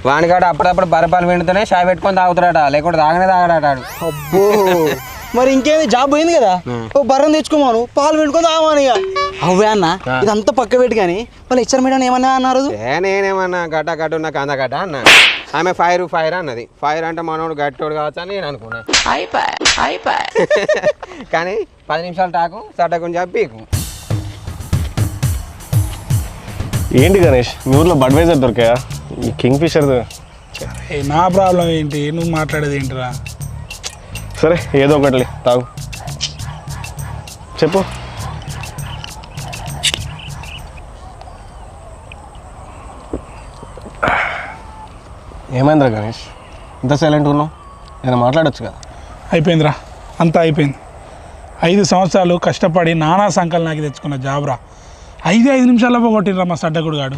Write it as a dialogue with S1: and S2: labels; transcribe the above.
S1: వానికాడ అప్పుడప్పుడు బరపాలు పిండితేనే షాయ్ పెట్టుకొని తాగుతాడట, లేకుంటే తాగనే తాగడాడు.
S2: అబ్బో మరి ఇంకేమి జాబ్ పోయింది కదా, ఓ బర్రం తెచ్చుకోమాను, పాలు పెట్టుకొని తాగమాను. ఇక అవే అన్న ఇదంతా పక్క పెట్టి కానీ వాళ్ళు హెచ్ఆర్ మేడం ఏమన్నా అన్నారు?
S1: నేనేమన్నా గడ్డ గడ్డ నాకు అందగడ్డ అన్న. ఆమె ఫైర్ అన్నది. ఫైర్ అంటే మనోడు గట్టోడు కావచ్చు అని నేను అనుకున్నా. కానీ 10 నిమిషాలు టాకు సటకుని చెప్పి
S3: ఏంటి గణేష్, మీ ఊర్లో బడ్వైజర్ దొరికాయా? ఈ కింగ్ ఫిషర్
S4: నా ప్రాబ్లం ఏంటి, నువ్వు మాట్లాడేది ఏంటిరా?
S3: సరే ఏదో ఒకటి తాగు, చెప్పు. ఏమైందిరా గణేష్, ఇంత సైలెంట్ ఉన్నావు? నేను మాట్లాడొచ్చు కదా.
S4: అయిపోయిందిరా, అంతా అయిపోయింది. 5 సంవత్సరాలు కష్టపడి నానా సంకల్ నాకు తెచ్చుకున్న జాబ్రా 5 నిమిషాల్లో పోగొట్టినరా మా సడ్డకుడు గాడు.